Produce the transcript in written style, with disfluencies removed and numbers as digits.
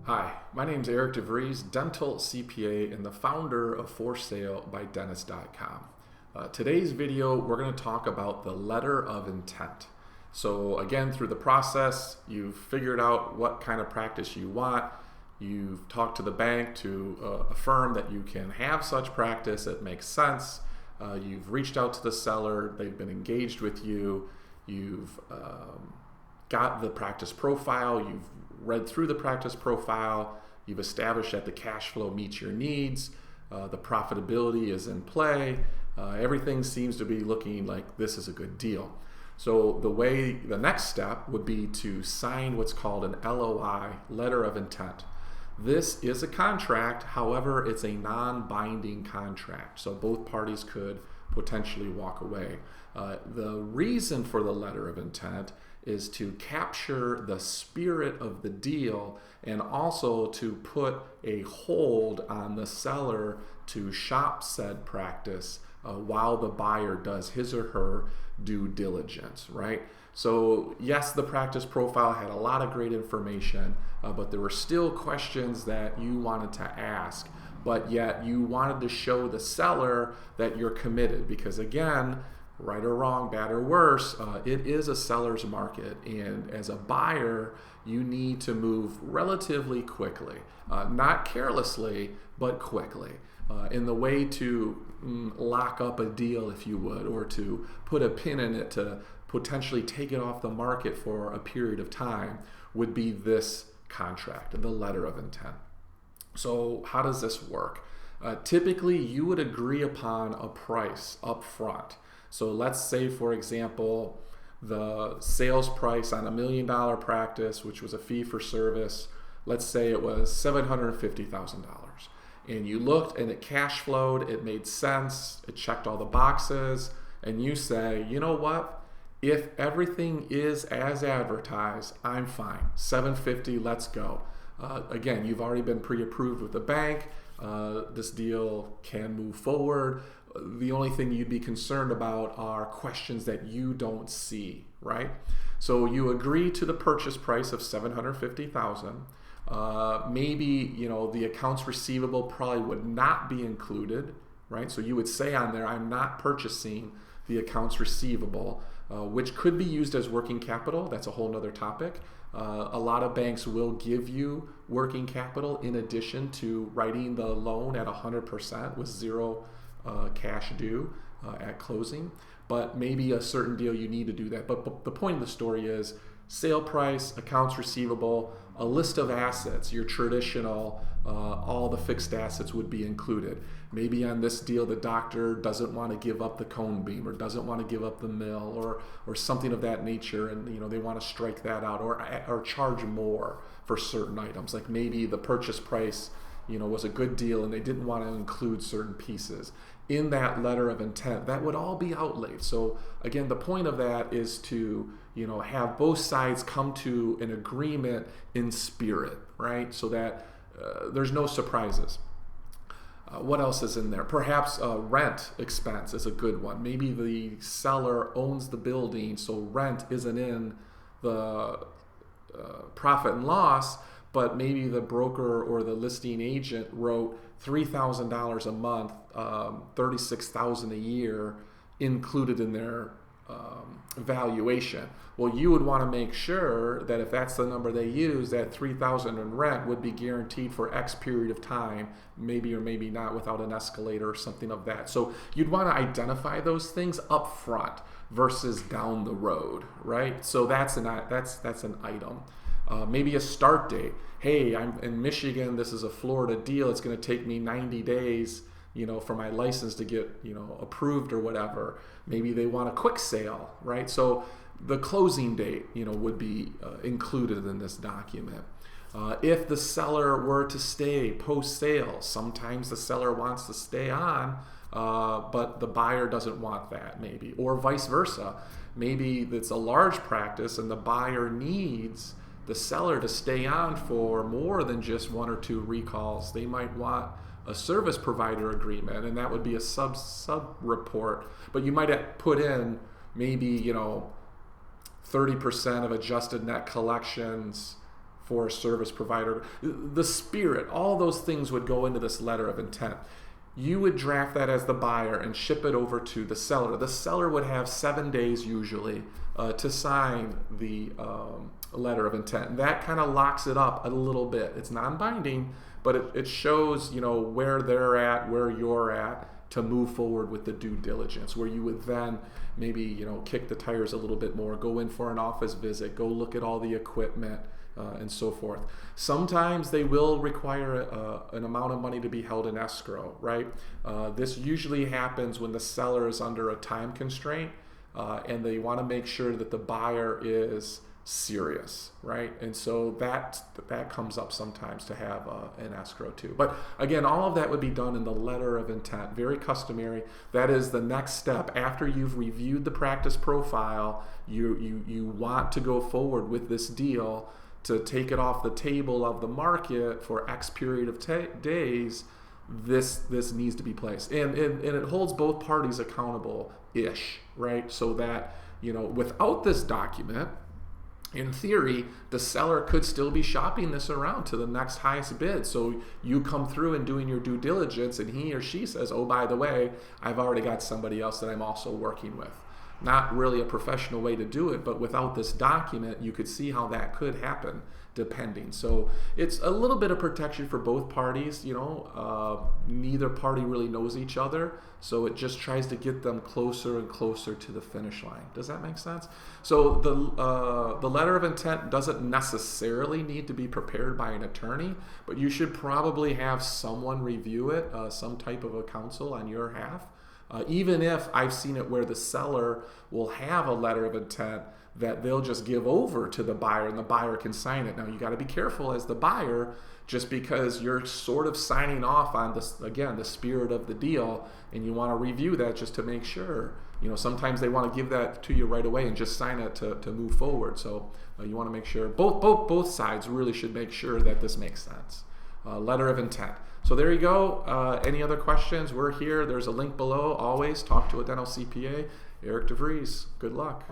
Hi, my name is Eric DeVries, dental CPA and the founder of ForSaleByDentist.com. Today's video, we're going to talk about the letter of intent. So again, through the process, you've figured out what kind of practice you want. You've talked to the bank to affirm that you can have such practice. It makes sense. You've reached out to the seller. They've been engaged with you. You've got the practice profile. You've read through the practice profile. You've established that the cash flow meets your needs. The profitability is in play. Everything seems to be looking like this is a good deal. So the next step would be to sign what's called an LOI, letter of intent. This is a contract, however, it's a non-binding contract, so both parties could potentially walk away. The reason for the letter of intent is to capture the spirit of the deal and also to put a hold on the seller to shop said practice while the buyer does his or her due diligence, right? So yes, the practice profile had a lot of great information, but there were still questions that you wanted to ask, but yet you wanted to show the seller that you're committed because again, right or wrong, bad or worse, it is a seller's market, and as a buyer, you need to move relatively quickly, not carelessly, but quickly. In the way to lock up a deal, if you would, or to put a pin in it to potentially take it off the market for a period of time would be this contract, the letter of intent. So how does this work? Typically, you would agree upon a price up front. So let's say, for example, the sales price on $1 million practice, which was a fee for service, let's say it was $750,000. And you looked and it cash flowed, it made sense, it checked all the boxes, and you say, you know what? If everything is as advertised, I'm fine. $750, let's go. Again, you've already been pre-approved with the bank. This deal can move forward. The only thing you'd be concerned about are questions that you don't see, right? So you agree to the purchase price of $750,000. Maybe the accounts receivable probably would not be included, right? So you would say on there, I'm not purchasing the accounts receivable, which could be used as working capital. That's a whole nother topic. A lot of banks will give you working capital in addition to writing the loan at 100% with zero cash due at closing, but maybe a certain deal you need to do that. But the point of the story is sale price, accounts receivable, a list of assets, your traditional, all the fixed assets would be included. Maybe on this deal, the doctor doesn't want to give up the cone beam or doesn't want to give up the mill or something of that nature, and they want to strike that out or charge more for certain items. Like maybe the purchase price was a good deal and they didn't want to include certain pieces. In that letter of intent, that would all be outlaid. So again, the point of that is to have both sides come to an agreement in spirit, right? So that there's no surprises. What else is in there? Perhaps rent expense is a good one. Maybe the seller owns the building, so rent isn't in the profit and loss, but maybe the broker or the listing agent wrote $3,000 a month, $36,000 a year included in their valuation. Well, you would want to make sure that if that's the number they use, that $3,000 in rent would be guaranteed for X period of time, maybe or maybe not without an escalator or something of that. So you'd want to identify those things up front versus down the road, right? So that's an item. Maybe a start date. Hey, I'm in Michigan. This is a Florida deal. It's going to take me 90 days, for my license to get, approved or whatever. Maybe they want a quick sale, right? So the closing date, would be included in this document. If the seller were to stay post-sale, sometimes the seller wants to stay on, but the buyer doesn't want that, maybe, or vice versa. Maybe it's a large practice and the buyer needs the seller to stay on for more than just one or two recalls. They might want a service provider agreement, and that would be a sub report. But you might put in maybe 30% of adjusted net collections for a service provider. The spirit, all those things would go into this letter of intent. You would draft that as the buyer and ship it over to the seller. The seller would have 7 days usually to sign the letter of intent. And that kind of locks it up a little bit. It's non-binding, but it shows, you know, where they're at, where you're at, to move forward with the due diligence, where you would then maybe, you know, kick the tires a little bit more, go in for an office visit, go look at all the equipment, and so forth. Sometimes they will require an amount of money to be held in escrow, right? This usually happens when the seller is under a time constraint and they want to make sure that the buyer is serious, right? And so that comes up sometimes to have an escrow too. But again, all of that would be done in the letter of intent, very customary. That is the next step. After you've reviewed the practice profile, you want to go forward with this deal to take it off the table of the market for X period of days. This needs to be placed, and it holds both parties accountable-ish, right? So that, you know, without this document, in theory, the seller could still be shopping this around to the next highest bid. So you come through and doing your due diligence, and he or she says, oh, by the way, I've already got somebody else that I'm also working with. Not really a professional way to do it, but without this document, you could see how that could happen, depending. So it's a little bit of protection for both parties. You know, neither party really knows each other, so it just tries to get them closer and closer to the finish line. Does that make sense? So the letter of intent doesn't necessarily need to be prepared by an attorney, but you should probably have someone review it, some type of a counsel on your behalf. Even if I've seen it where the seller will have a letter of intent that they'll just give over to the buyer and the buyer can sign it. Now you got to be careful as the buyer, just because you're sort of signing off on this, again, the spirit of the deal, and you want to review that just to make sure. You know, sometimes they want to give that to you right away and just sign it to move forward. So you want to make sure both sides really should make sure that this makes sense. Letter of intent. So there you go. Any other questions? We're here. There's a link below. Always talk to a dental CPA. Eric DeVries. Good luck.